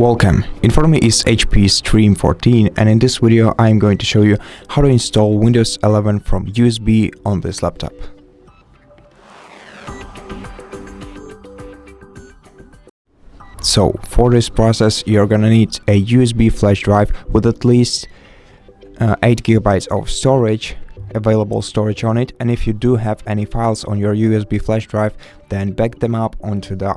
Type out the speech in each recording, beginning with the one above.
Welcome, in front of me is HP Stream 14 and in this video I am going to show you how to install Windows 11 from USB on this laptop. So for this process you're gonna need a USB flash drive with at least 8 GB of storage, available storage on it, and if you do have any files on your USB flash drive, then back them up onto the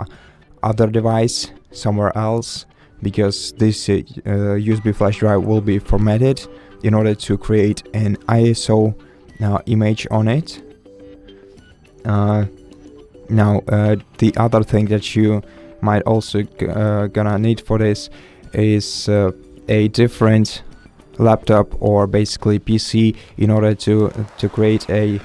other device somewhere else, because this USB flash drive will be formatted in order to create an ISO image on it. The other thing that you might also gonna need for this is a different laptop or basically PC in order to create a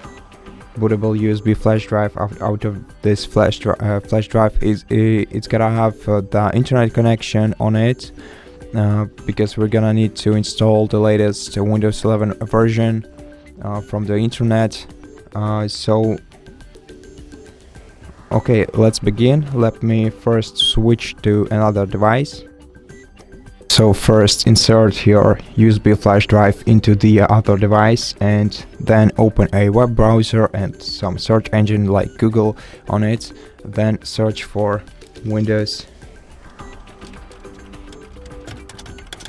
bootable USB flash drive out of this flash drive. It's gonna have the internet connection on it, because we're gonna need to install the latest Windows 11 version from the internet. Okay, let's begin. Let me first switch to another device. So first insert your USB flash drive into the other device and then open a web browser and some search engine like Google on it. Then search for Windows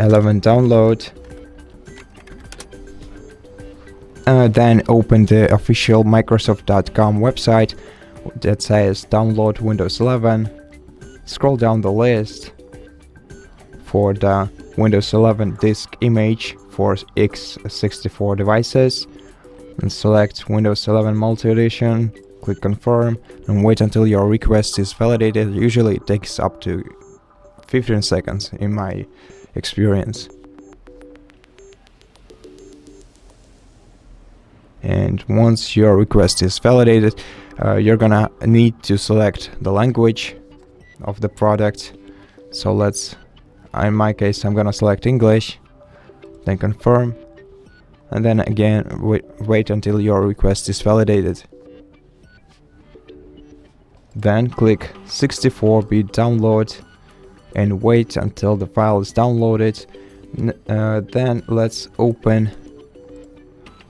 11 download. Then open the official Microsoft.com website that says download Windows 11. Scroll down the list for the Windows 11 disk image for x64 devices and select Windows 11 Multi Edition, click confirm and wait until your request is validated. Usually it takes up to 15 seconds in my experience. And once your request is validated, you're gonna need to select the language of the product. So in my case I'm gonna select English, then confirm, and then again wait until your request is validated. Then click 64-bit download and wait until the file is downloaded. Then let's open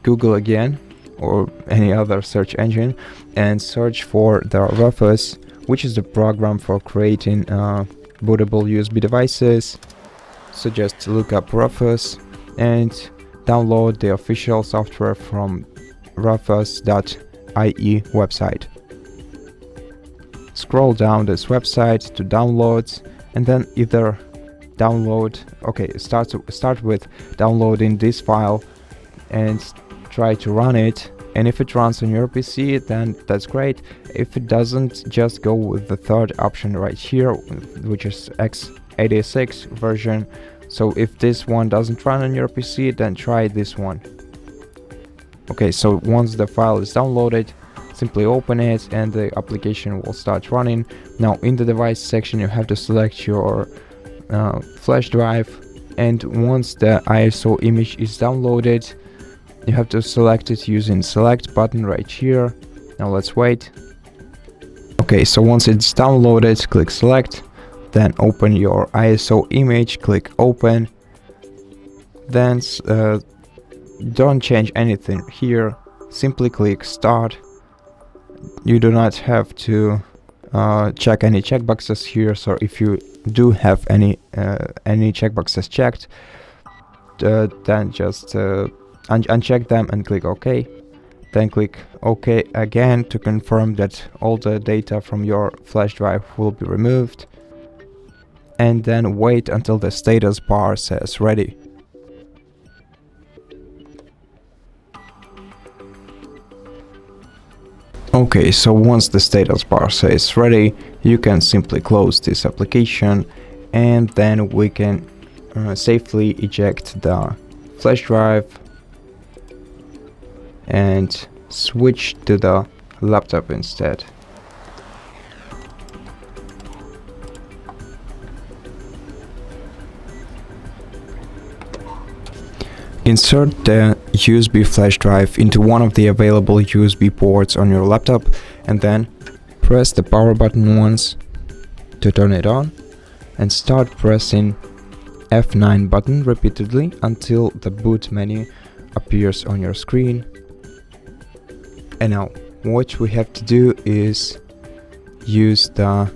Google again or any other search engine and search for the Rufus, which is the program for creating bootable USB devices. So just look up Rufus and download the official software from Rufus.ie website. Scroll down this website to downloads and then either start with downloading this file and try to run it, and if it runs on your PC then that's great. If it doesn't, just go with the third option right here, which is x86 version. So if this one doesn't run on your PC, then try this one. Okay, so once the file is downloaded, simply open it and the application will start running. Now in the device section you have to select your flash drive, and once the ISO image is downloaded you have to select it using select button right here. Now let's wait. Okay, so once it's downloaded, click select, then open your ISO image, click open. Then don't change anything here, simply click start. You do not have to check any checkboxes here, so if you do have any checkboxes checked, then just uncheck them and click OK. Then click OK again to confirm that all the data from your flash drive will be removed, and then wait until the status bar says ready. Okay, so once the status bar says ready, you can simply close this application, and then we can safely eject the flash drive and switch to the laptop instead. Insert the USB flash drive into one of the available USB ports on your laptop and then press the power button once to turn it on, and start pressing F9 button repeatedly until the boot menu appears on your screen. And now what we have to do is use the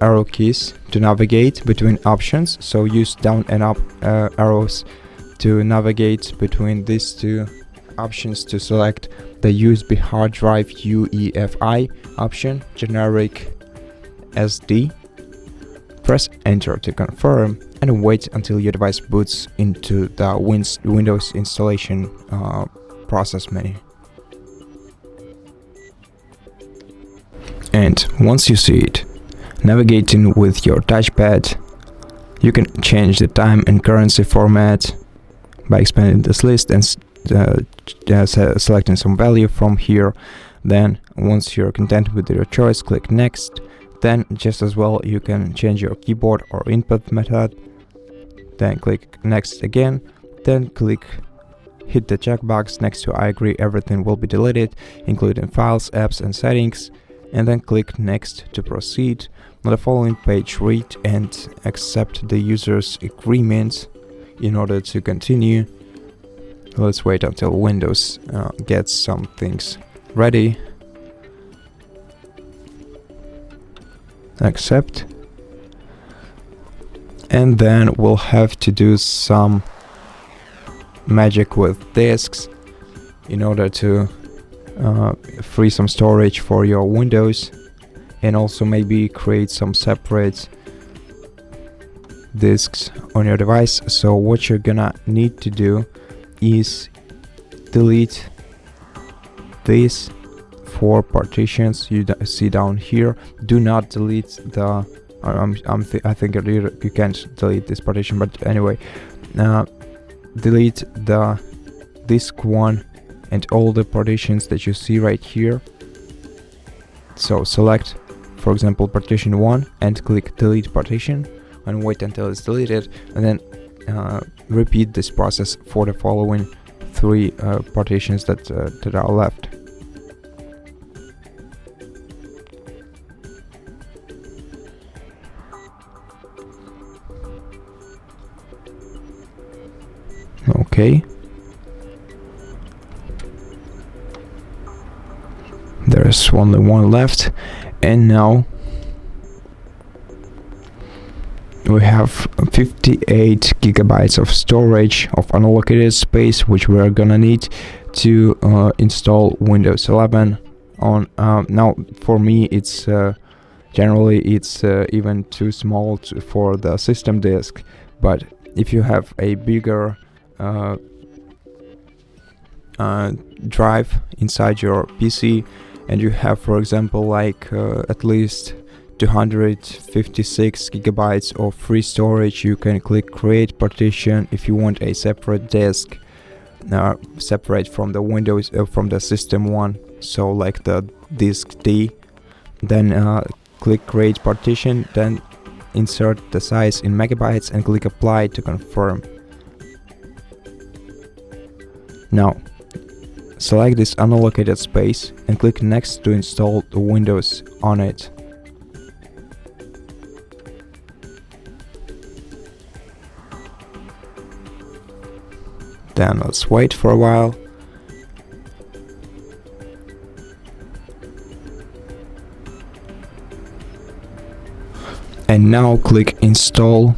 arrow keys to navigate between options. So use down and up arrows to navigate between these two options to select the USB hard drive UEFI option, generic SD. Press enter to confirm and wait until your device boots into the Windows installation process menu. And once you see it, navigating with your touchpad, you can change the time and currency format by expanding this list and selecting some value from here. Then once you're content with your choice, click next. Then just as well you can change your keyboard or input method. Then click next again. Then hit the checkbox next to I agree everything will be deleted, including files, apps and settings. And then click next to proceed. On the following page, read and accept the user's agreement in order to continue. Let's wait until Windows gets some things ready. Accept. And then we'll have to do some magic with disks in order to free some storage for your Windows, and also maybe create some separate disks on your device. So what you're gonna need to do is delete these 4 partitions you see down here. Do not delete the I think you can't delete this partition, but anyway, delete the disk 1 and all the partitions that you see right here. So select, for example, partition 1 and click delete partition and wait until it's deleted, and then repeat this process for the following 3 partitions that are left. Okay. There's only one left, and now we have 58 gigabytes of storage of unallocated space, which we're gonna need to install Windows 11 on. Now for me it's generally it's even too small for the system disk, but if you have a bigger drive inside your PC and you have, for example, like at least 256 gigabytes of free storage, you can click create partition. If you want a separate disk separate from the Windows from the system one, so like the disk D, then click create partition, then insert the size in megabytes and click apply to confirm. Now select this unallocated space and click next to install the Windows on it. Then let's wait for a while. And now click install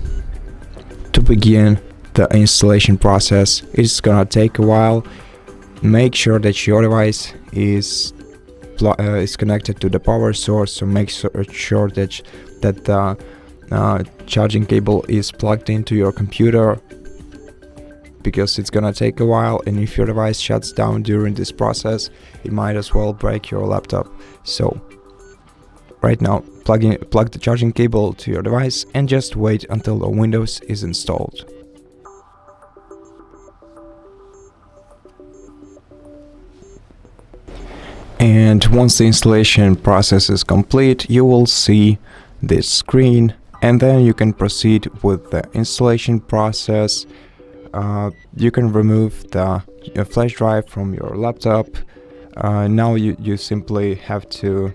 to begin the installation process. It's gonna take a while. Make sure that your device is connected to the power source, so make sure that the charging cable is plugged into your computer, because it's gonna take a while, and if your device shuts down during this process, it might as well break your laptop. So right now plug the charging cable to your device and just wait until the Windows is installed. And once the installation process is complete, you will see this screen, and then you can proceed with the installation process. You can remove the flash drive from your laptop. Now you simply have to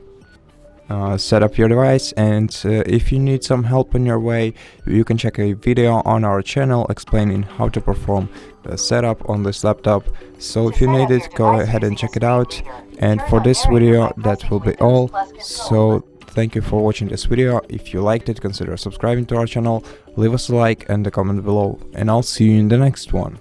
set up your device. And if you need some help on your way, you can check a video on our channel explaining how to perform the setup on this laptop. So if you need it, go ahead and check it out. And for this video, that will be all. So thank you for watching this video. If you liked it, consider subscribing to our channel, leave us a like and a comment below, and I'll see you in the next one.